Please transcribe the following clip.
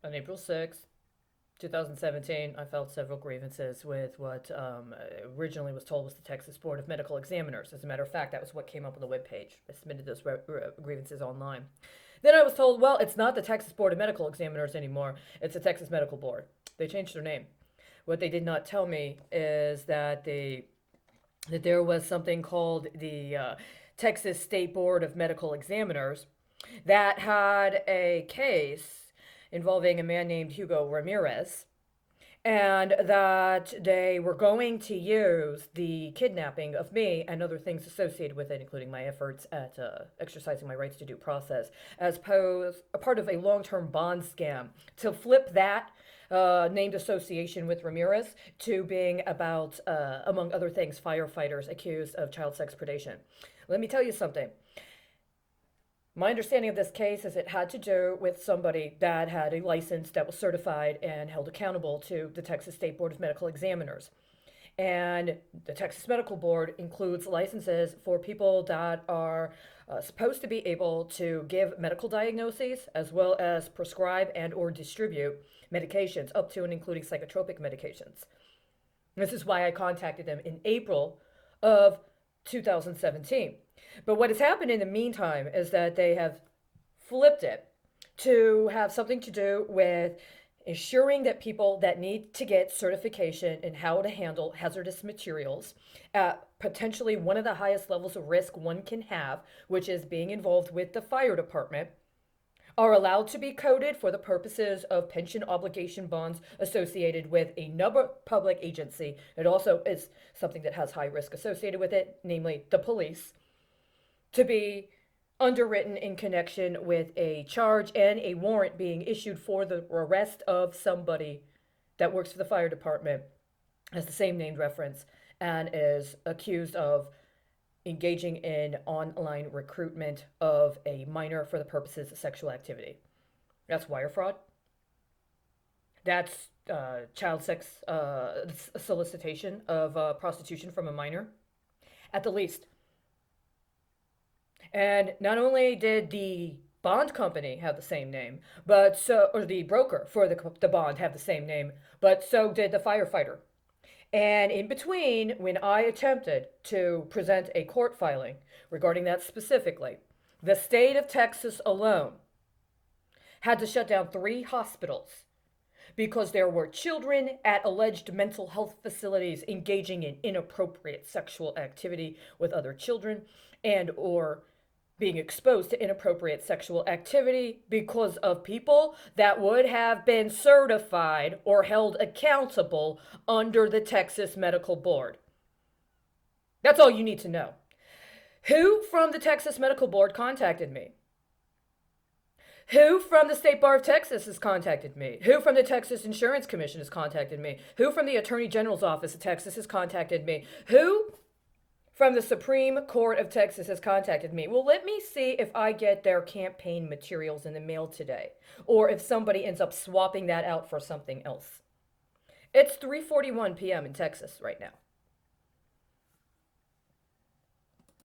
On April 6th, 2017, I filed several grievances with what originally was told was the Texas Board of Medical Examiners. As a matter of fact, that was what came up on the webpage. I submitted those grievances online. Then I was told, well, it's not the Texas Board of Medical Examiners anymore, it's the Texas Medical Board. They changed their name. What they did not tell me is that there was something called the Texas State Board of Medical Examiners that had a case involving a man named Hugo Ramirez, and that they were going to use the kidnapping of me and other things associated with it, including my efforts at exercising my rights to due process, as a part of a long-term bond scam to flip that named association with Ramirez to being about, among other things, firefighters accused of child sex predation. Let me tell you something. My understanding of this case is it had to do with somebody that had a license that was certified and held accountable to the Texas State Board of Medical Examiners. And the Texas Medical Board includes licenses for people that are supposed to be able to give medical diagnoses as well as prescribe and or distribute medications up to and including psychotropic medications. This is why I contacted them in April of 2017. But what has happened in the meantime is that they have flipped it to have something to do with ensuring that people that need to get certification in how to handle hazardous materials at potentially one of the highest levels of risk one can have, which is being involved with the fire department, are allowed to be coded for the purposes of pension obligation bonds associated with another public agency. It also is something that has high risk associated with it, namely the police, to be underwritten in connection with a charge and a warrant being issued for the arrest of somebody that works for the fire department, has the same named reference, and is accused of engaging in online recruitment of a minor for the purposes of sexual activity. That's wire fraud. That's child sex solicitation of prostitution from a minor, at the least. And not only did the bond company have the same name, or the broker for the bond have the same name, but so did the firefighter. And in between, when I attempted to present a court filing regarding that specifically, the state of Texas alone had to shut down 3 hospitals because there were children at alleged mental health facilities engaging in inappropriate sexual activity with other children and or being exposed to inappropriate sexual activity because of people that would have been certified or held accountable under the Texas Medical Board. That's all you need to know. Who from the Texas Medical Board contacted me? Who from the State Bar of Texas has contacted me? Who from the Texas Insurance Commission has contacted me? Who from the Attorney General's Office of Texas has contacted me? Who from the Supreme Court of Texas has contacted me? Well, let me see if I get their campaign materials in the mail today, or if somebody ends up swapping that out for something else. It's 3:41 p.m. in Texas right now.